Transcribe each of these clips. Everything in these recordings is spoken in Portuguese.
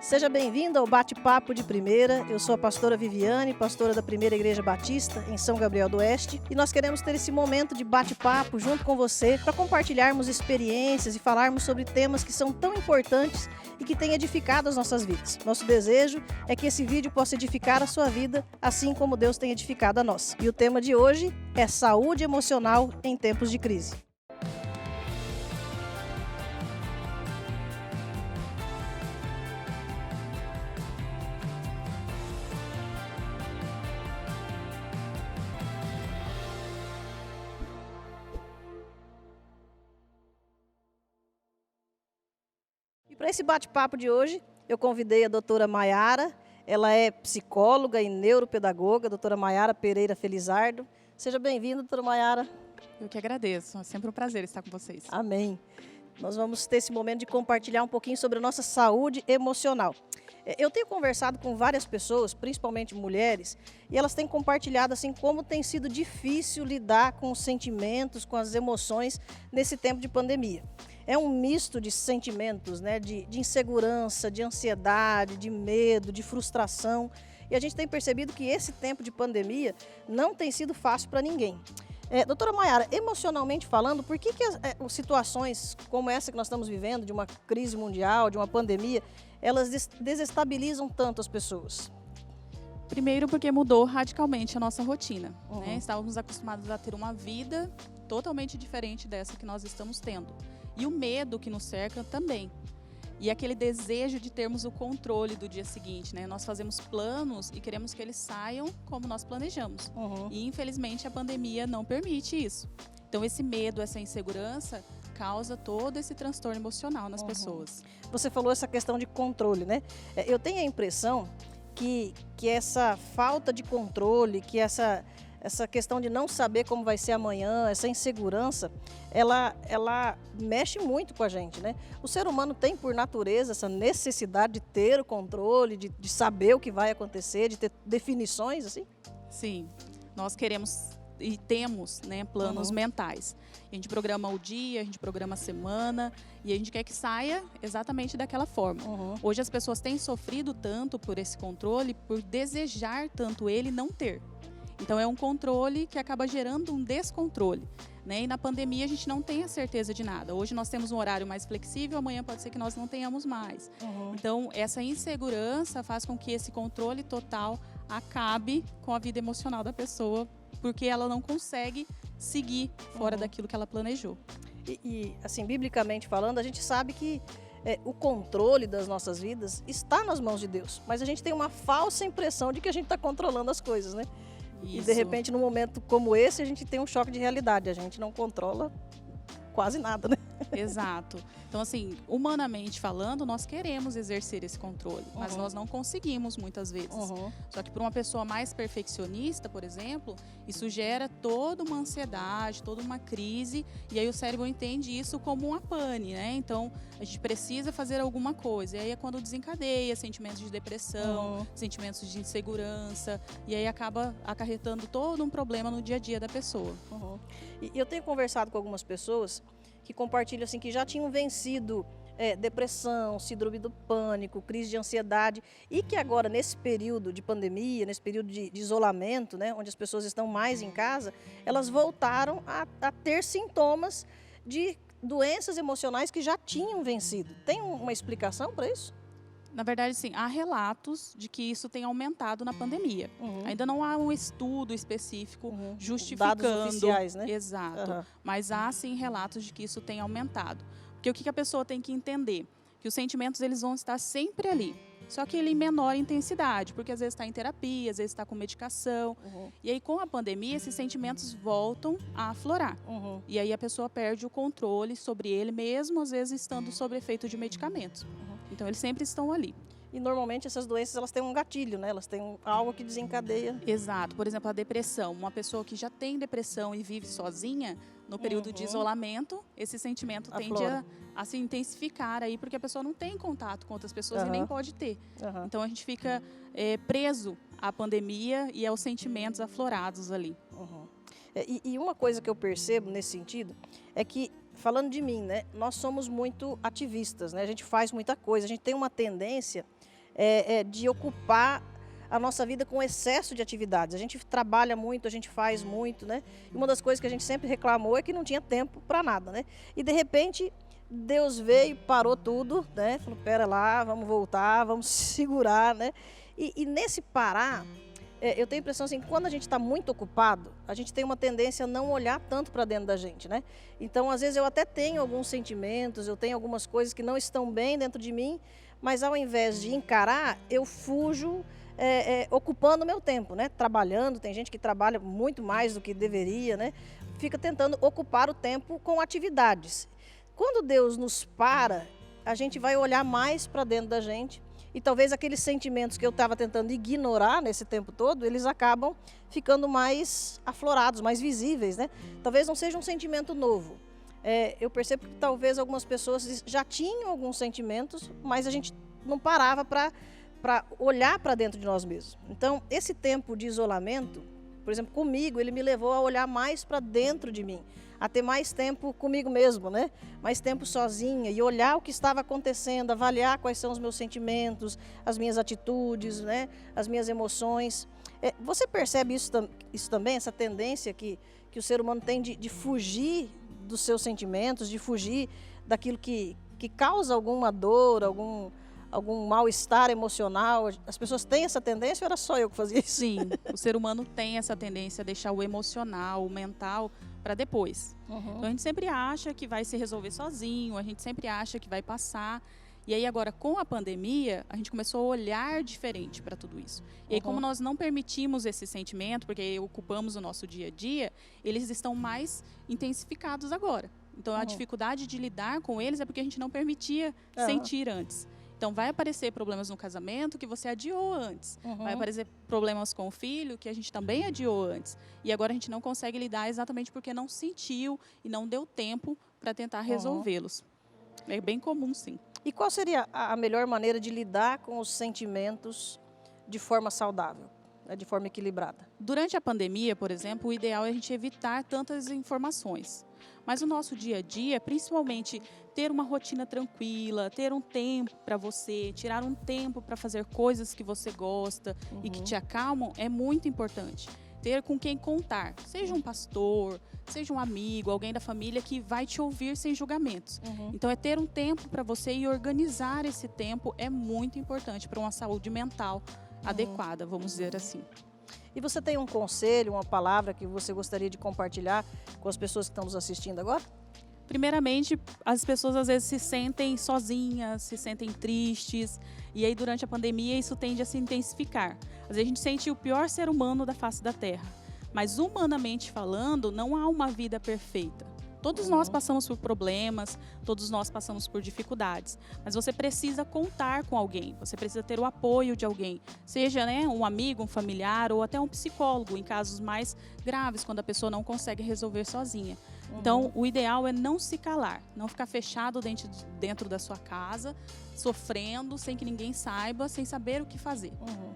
Seja bem-vindo ao Bate-Papo de Primeira. Eu sou a pastora Viviane, pastora da Primeira Igreja Batista, em São Gabriel do Oeste. E nós queremos ter esse momento de bate-papo junto com você para compartilharmos experiências e falarmos sobre temas que são tão importantes e que têm edificado as nossas vidas. Nosso desejo é que esse vídeo possa edificar a sua vida, assim como Deus tem edificado a nossa. E o tema de hoje é saúde emocional em tempos de crise. E para esse bate-papo de hoje, eu convidei a doutora Maiara. Ela é psicóloga e neuropedagoga, doutora Maiara Pereira Felizardo. Seja bem-vinda, doutora Maiara. Eu que agradeço, é sempre um prazer estar com vocês. Amém. Nós vamos ter esse momento de compartilhar um pouquinho sobre a nossa saúde emocional. Eu tenho conversado com várias pessoas, principalmente mulheres, e elas têm compartilhado assim como tem sido difícil lidar com os sentimentos, com as emoções nesse tempo de pandemia. É um misto de sentimentos, né, de insegurança, de ansiedade, de medo, de frustração. E a gente tem percebido que esse tempo de pandemia não tem sido fácil para ninguém. Doutora Maiara, emocionalmente falando, por que as situações como essa que nós estamos vivendo, de uma crise mundial, de uma pandemia, elas desestabilizam tanto as pessoas? Primeiro porque mudou radicalmente a nossa rotina. Né? Estávamos acostumados a ter uma vida totalmente diferente dessa que nós estamos tendo. E o medo que nos cerca também. E aquele desejo de termos o controle do dia seguinte, né? Nós fazemos planos e queremos que eles saiam como nós planejamos. E infelizmente a pandemia não permite isso. Então esse medo, essa insegurança causa todo esse transtorno emocional nas pessoas. Você falou essa questão de controle, né? Eu tenho a impressão que essa falta de controle, que essa questão de não saber como vai ser amanhã, essa insegurança, ela mexe muito com a gente, né? O ser humano tem por natureza essa necessidade de ter o controle, de saber o que vai acontecer, de ter definições, assim? Sim, nós queremos e temos, né, planos mentais. A gente programa o dia, a gente programa a semana e a gente quer que saia exatamente daquela forma. Hoje as pessoas têm sofrido tanto por esse controle, por desejar tanto ele e não ter. Então é um controle que acaba gerando um descontrole, né? E na pandemia a gente não tem a certeza de nada. Hoje nós temos um horário mais flexível, amanhã pode ser que nós não tenhamos mais. Então essa insegurança faz com que esse controle total acabe com a vida emocional da pessoa, porque ela não consegue seguir fora daquilo que ela planejou. E assim, biblicamente falando, a gente sabe que o controle das nossas vidas está nas mãos de Deus, mas a gente tem uma falsa impressão de que a gente está controlando as coisas, né? Isso. E de repente, num momento como esse, a gente tem um choque de realidade. A gente não controla quase nada, né? Exato. Então, assim, humanamente falando, nós queremos exercer esse controle, mas nós não conseguimos muitas vezes. Só que para uma pessoa mais perfeccionista, por exemplo, isso gera toda uma ansiedade, toda uma crise, e aí o cérebro entende isso como uma pane, né? Então, a gente precisa fazer alguma coisa. E aí é quando desencadeia sentimentos de depressão, sentimentos de insegurança, e aí acaba acarretando todo um problema no dia a dia da pessoa. E eu tenho conversado com algumas pessoas que compartilham assim, que já tinham vencido depressão, síndrome do pânico, crise de ansiedade, e que agora, nesse período de pandemia, nesse período de isolamento, né, onde as pessoas estão mais em casa, elas voltaram a ter sintomas de doenças emocionais que já tinham vencido. Tem uma explicação para isso? Na verdade, sim, há relatos de que isso tem aumentado na pandemia. Ainda não há um estudo específico justificando. Dados oficiais, né? Exato. Mas há, sim, relatos de que isso tem aumentado. Porque o que a pessoa tem que entender? Que os sentimentos eles vão estar sempre ali. Só que ele em menor intensidade, porque às vezes está em terapia, às vezes está com medicação. E aí, com a pandemia, esses sentimentos voltam a aflorar. E aí a pessoa perde o controle sobre ele, mesmo às vezes estando sob efeito de medicamentos. Então, eles sempre estão ali. E normalmente essas doenças elas têm um gatilho, né? Elas têm algo que desencadeia. Exato. Por exemplo, a depressão. Uma pessoa que já tem depressão e vive sozinha, no período de isolamento, esse sentimento tende a se intensificar aí, porque a pessoa não tem contato com outras pessoas e nem pode ter. Então a gente fica preso à pandemia e aos sentimentos aflorados ali. E uma coisa que eu percebo nesse sentido é que, falando de mim, né, nós somos muito ativistas, né? A gente faz muita coisa, a gente tem uma tendência de ocupar a nossa vida com excesso de atividades. A gente trabalha muito, a gente faz muito, né? E uma das coisas que a gente sempre reclamou é que não tinha tempo para nada, né? E de repente Deus veio, parou tudo, né? Falou, pera lá, vamos voltar, vamos segurar, né? E nesse parar, eu tenho a impressão assim, que quando a gente está muito ocupado, a gente tem uma tendência a não olhar tanto para dentro da gente, né? Então, às vezes eu até tenho alguns sentimentos, eu tenho algumas coisas que não estão bem dentro de mim, mas ao invés de encarar, eu fujo ocupando o meu tempo, né? Trabalhando, tem gente que trabalha muito mais do que deveria, né? Fica tentando ocupar o tempo com atividades. Quando Deus nos para, a gente vai olhar mais para dentro da gente e talvez aqueles sentimentos que eu estava tentando ignorar nesse tempo todo, eles acabam ficando mais aflorados, mais visíveis, né? Talvez não seja um sentimento novo. Eu percebo que talvez algumas pessoas já tinham alguns sentimentos, mas a gente não parava para olhar para dentro de nós mesmos. Então, esse tempo de isolamento, por exemplo, comigo, ele me levou a olhar mais para dentro de mim, a ter mais tempo comigo mesmo, né? Mais tempo sozinha e olhar o que estava acontecendo, avaliar quais são os meus sentimentos, as minhas atitudes, né? As minhas emoções. Você percebe isso também, essa tendência que o ser humano tem de fugir dos seus sentimentos, de fugir daquilo que causa alguma dor, algum mal-estar emocional? As pessoas têm essa tendência ou era só eu que fazia isso? Sim, o ser humano tem essa tendência a deixar o emocional, o mental para depois. Então a gente sempre acha que vai se resolver sozinho, a gente sempre acha que vai passar. E aí agora com a pandemia, a gente começou a olhar diferente para tudo isso. E aí como nós não permitimos esse sentimento, porque ocupamos o nosso dia a dia, eles estão mais intensificados agora. Então a dificuldade de lidar com eles é porque a gente não permitia sentir antes. Então, vai aparecer problemas no casamento que você adiou antes. Vai aparecer problemas com o filho que a gente também adiou antes. E agora a gente não consegue lidar exatamente porque não sentiu e não deu tempo para tentar resolvê-los. É bem comum, sim. E qual seria a melhor maneira de lidar com os sentimentos de forma saudável, né, de forma equilibrada? Durante a pandemia, por exemplo, o ideal é a gente evitar tantas informações. Mas o nosso dia a dia, principalmente ter uma rotina tranquila, ter um tempo para você, tirar um tempo para fazer coisas que você gosta e que te acalmam, é muito importante. Ter com quem contar, seja um pastor, seja um amigo, alguém da família que vai te ouvir sem julgamentos. Então é ter um tempo para você e organizar esse tempo é muito importante para uma saúde mental adequada, vamos dizer assim. E você tem um conselho, uma palavra que você gostaria de compartilhar com as pessoas que estão nos assistindo agora? Primeiramente, as pessoas às vezes se sentem sozinhas, se sentem tristes, e aí durante a pandemia isso tende a se intensificar. Às vezes a gente sente o pior ser humano da face da Terra, mas humanamente falando, não há uma vida perfeita. Todos nós passamos por problemas, todos nós passamos por dificuldades, mas você precisa contar com alguém, você precisa ter o apoio de alguém, seja um amigo, um familiar ou até um psicólogo em casos mais graves, quando a pessoa não consegue resolver sozinha. Então, o ideal é não se calar, não ficar fechado dentro da sua casa, sofrendo, sem que ninguém saiba, sem saber o que fazer.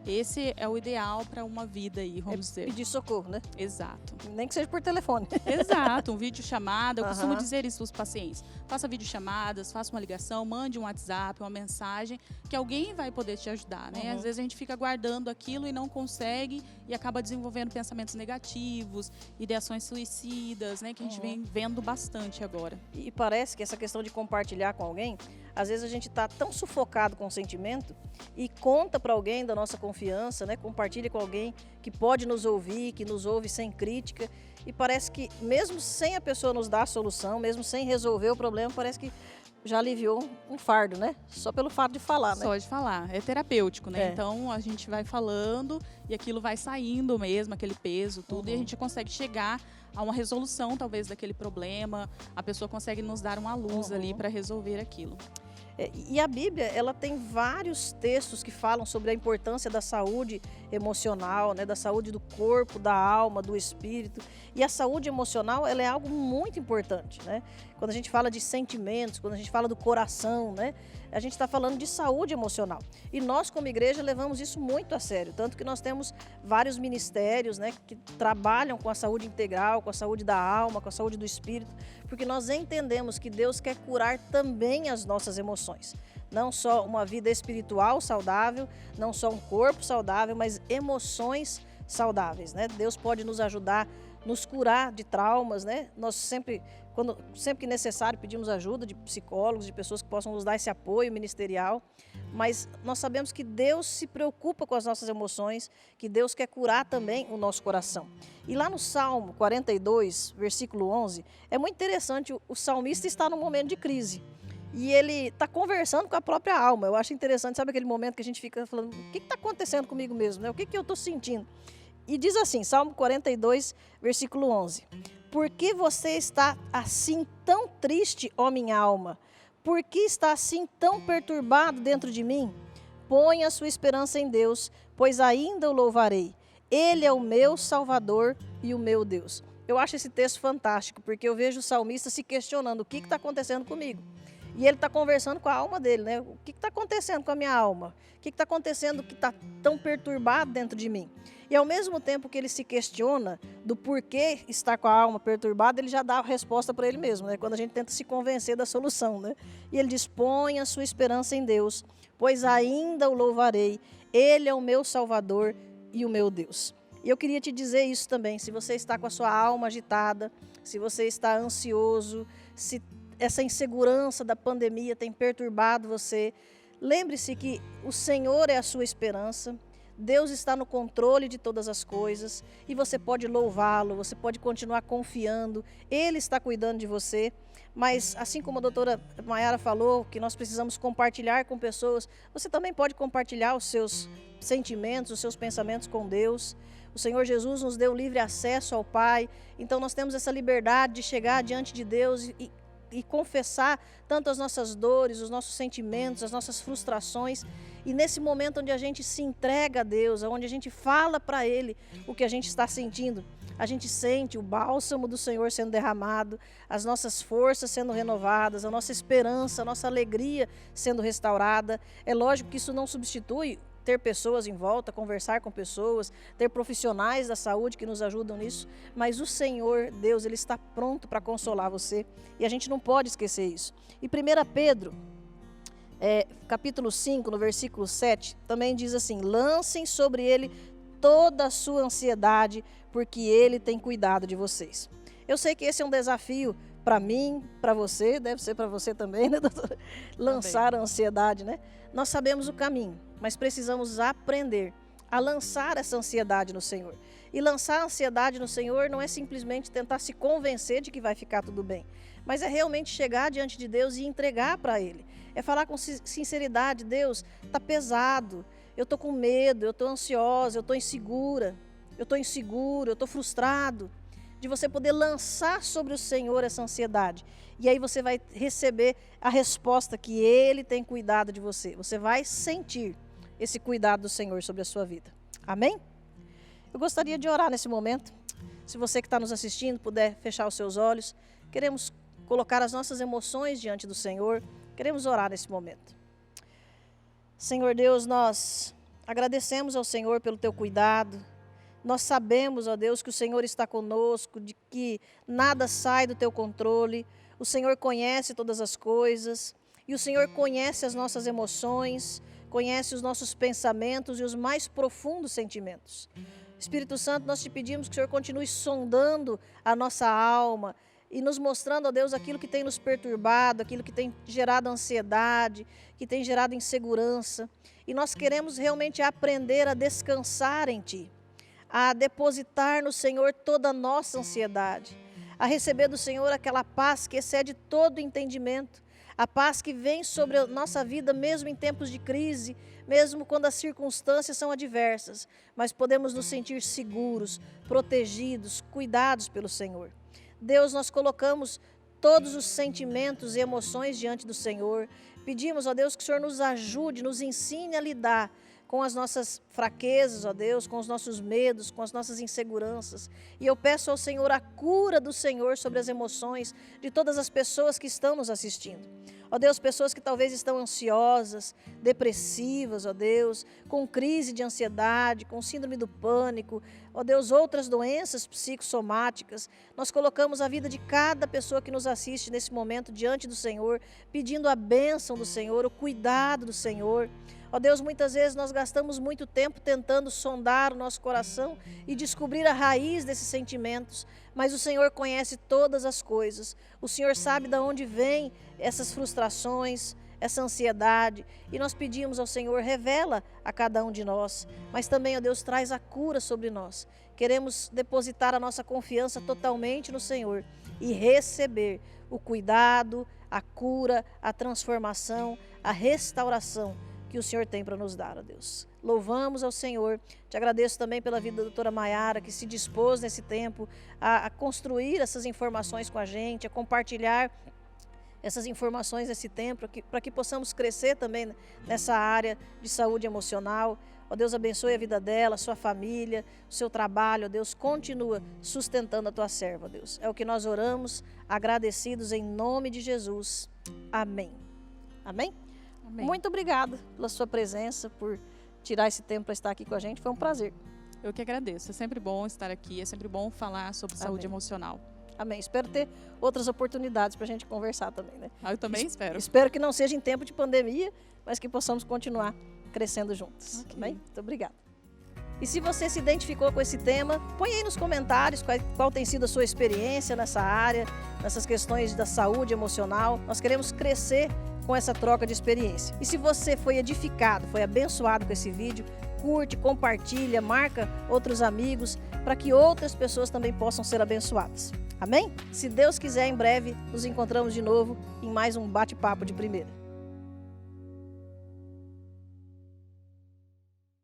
Esse é o ideal para uma vida aí, vamos dizer. Pedir socorro, né? Exato. Nem que seja por telefone. Exato, um vídeo chamada, eu costumo dizer isso para os pacientes. Faça videochamadas, faça uma ligação, mande um WhatsApp, uma mensagem, que alguém vai poder te ajudar, né? Às vezes a gente fica guardando aquilo e não consegue e acaba desenvolvendo pensamentos negativos, ideações suicidas, né? Que a gente vem vendo bastante agora. E parece que essa questão de compartilhar com alguém, às vezes a gente está tão sufocado com o sentimento e conta para alguém da nossa confiança, né? Compartilha com alguém que pode nos ouvir, que nos ouve sem crítica. E parece que mesmo sem a pessoa nos dar a solução, mesmo sem resolver o problema, parece que já aliviou um fardo, né? Só pelo fato de falar, né? Só de falar. É terapêutico, né? Então a gente vai falando e aquilo vai saindo mesmo, aquele peso, tudo, e a gente consegue chegar a uma resolução, talvez, daquele problema. A pessoa consegue nos dar uma luz ali para resolver aquilo. E a Bíblia, ela tem vários textos que falam sobre a importância da saúde emocional, né, da saúde do corpo, da alma, do espírito. E a saúde emocional, ela é algo muito importante, né? quando a gente fala de sentimentos, quando a gente fala do coração, né? A gente está falando de saúde emocional. E nós, como igreja, levamos isso muito a sério. Tanto que nós temos vários ministérios, né, que trabalham com a saúde integral, com a saúde da alma, com a saúde do espírito, porque nós entendemos que Deus quer curar também as nossas emoções. Não só uma vida espiritual saudável, não só um corpo saudável, mas emoções saudáveis, né? Deus pode nos ajudar, nos curar de traumas, né? Nós sempre que necessário, pedimos ajuda de psicólogos, de pessoas que possam nos dar esse apoio ministerial, mas nós sabemos que Deus se preocupa com as nossas emoções, que Deus quer curar também o nosso coração. E lá no Salmo 42, versículo 11, é muito interessante, o salmista está num momento de crise, e ele está conversando com a própria alma. Eu acho interessante, sabe aquele momento que a gente fica falando, o que está acontecendo comigo mesmo, né? O que eu estou sentindo? E diz assim, Salmo 42, versículo 11, por que você está assim tão triste, ó minha alma? Por que está assim tão perturbado dentro de mim? Põe a sua esperança em Deus, pois ainda o louvarei. Ele é o meu Salvador e o meu Deus. Eu acho esse texto fantástico, porque eu vejo o salmista se questionando o que está acontecendo comigo. E ele está conversando com a alma dele, né? O que está acontecendo com a minha alma? O que está acontecendo que está tão perturbado dentro de mim? E ao mesmo tempo que ele se questiona do porquê estar com a alma perturbada, ele já dá a resposta para ele mesmo, né? Quando a gente tenta se convencer da solução, né? E ele diz, põe a sua esperança em Deus, pois ainda o louvarei. Ele é o meu Salvador e o meu Deus. E eu queria te dizer isso também, se você está com a sua alma agitada, se você está ansioso, se essa insegurança da pandemia tem perturbado você, lembre-se que o Senhor é a sua esperança, Deus está no controle de todas as coisas e você pode louvá-lo, você pode continuar confiando, Ele está cuidando de você, mas assim como a doutora Maiara falou, que nós precisamos compartilhar com pessoas, você também pode compartilhar os seus sentimentos, os seus pensamentos com Deus. O Senhor Jesus nos deu livre acesso ao Pai, então nós temos essa liberdade de chegar diante de Deus e confessar tanto as nossas dores, os nossos sentimentos, as nossas frustrações. E nesse momento onde a gente se entrega a Deus, onde a gente fala para Ele o que a gente está sentindo, a gente sente o bálsamo do Senhor sendo derramado, as nossas forças sendo renovadas, a nossa esperança, a nossa alegria sendo restaurada. É lógico que isso não substitui ter pessoas em volta, conversar com pessoas, ter profissionais da saúde que nos ajudam nisso, mas o Senhor, Deus, Ele está pronto para consolar você e a gente não pode esquecer isso. E 1 Pedro, capítulo 5, no versículo 7, também diz assim, lancem sobre Ele toda a sua ansiedade, porque Ele tem cuidado de vocês. Eu sei que esse é um desafio para mim, para você, deve ser para você também, né, doutora? Lançar a ansiedade, né? Nós sabemos o caminho, mas precisamos aprender a lançar essa ansiedade no Senhor. E lançar a ansiedade no Senhor não é simplesmente tentar se convencer de que vai ficar tudo bem, mas é realmente chegar diante de Deus e entregar para Ele. É falar com sinceridade, Deus, está pesado, eu estou com medo, eu estou ansiosa, eu estou insegura, eu estou inseguro, eu estou frustrado. De você poder lançar sobre o Senhor essa ansiedade. E aí você vai receber a resposta que Ele tem cuidado de você. Você vai sentir esse cuidado do Senhor sobre a sua vida. Amém? Eu gostaria de orar nesse momento. Se você que está nos assistindo puder fechar os seus olhos. Queremos colocar as nossas emoções diante do Senhor. Queremos orar nesse momento. Senhor Deus, nós agradecemos ao Senhor pelo Teu cuidado. Nós sabemos, ó Deus, que o Senhor está conosco, de que nada sai do Teu controle. O Senhor conhece todas as coisas e o Senhor conhece as nossas emoções, conhece os nossos pensamentos e os mais profundos sentimentos. Espírito Santo, nós te pedimos que o Senhor continue sondando a nossa alma e nos mostrando, ó Deus, aquilo que tem nos perturbado, aquilo que tem gerado ansiedade, que tem gerado insegurança. E nós queremos realmente aprender a descansar em Ti, a depositar no Senhor toda a nossa ansiedade, a receber do Senhor aquela paz que excede todo entendimento, a paz que vem sobre a nossa vida mesmo em tempos de crise, mesmo quando as circunstâncias são adversas, mas podemos nos sentir seguros, protegidos, cuidados pelo Senhor. Deus, nós colocamos todos os sentimentos e emoções diante do Senhor, pedimos, ó Deus, que o Senhor nos ajude, nos ensine a lidar com as nossas fraquezas, ó Deus, com os nossos medos, com as nossas inseguranças. E eu peço ao Senhor a cura do Senhor sobre as emoções de todas as pessoas que estão nos assistindo. Ó Deus, pessoas que talvez estão ansiosas, depressivas, ó Deus, com crise de ansiedade, com síndrome do pânico, ó Deus, outras doenças psicossomáticas. Nós colocamos a vida de cada pessoa que nos assiste nesse momento diante do Senhor, pedindo a bênção do Senhor, o cuidado do Senhor. Ó Deus, muitas vezes nós gastamos muito tempo tentando sondar o nosso coração e descobrir a raiz desses sentimentos, mas o Senhor conhece todas as coisas. O Senhor sabe de onde vêm essas frustrações, essa ansiedade, e nós pedimos ao Senhor, revela a cada um de nós, mas também, ó Deus, traz a cura sobre nós. Queremos depositar a nossa confiança totalmente no Senhor e receber o cuidado, a cura, a transformação, a restauração que o Senhor tem para nos dar, ó Deus. Louvamos ao Senhor. Te agradeço também pela vida da doutora Maiara, que se dispôs nesse tempo a construir essas informações com a gente, a compartilhar essas informações nesse tempo, para que possamos crescer também nessa área de saúde emocional. Ó Deus, abençoe a vida dela, a sua família, o seu trabalho. Ó Deus, continua sustentando a tua serva, ó Deus. É o que nós oramos, agradecidos em nome de Jesus. Amém. Amém? Amém. Muito obrigada pela sua presença, por tirar esse tempo para estar aqui com a gente. Foi um prazer. Eu que agradeço. É sempre bom estar aqui, é sempre bom falar sobre saúde emocional. Amém. Espero ter outras oportunidades para a gente conversar também, né? Eu também espero. Espero que não seja em tempo de pandemia, mas que possamos continuar crescendo juntos. Okay. Amém? Muito obrigada. E se você se identificou com esse tema, põe aí nos comentários qual tem sido a sua experiência nessa área, nessas questões da saúde emocional. Nós queremos crescer com essa troca de experiência. E se você foi edificado, foi abençoado com esse vídeo, curte, compartilha, marca outros amigos, para que outras pessoas também possam ser abençoadas. Amém? Se Deus quiser, em breve nos encontramos de novo em mais um bate-papo de primeira.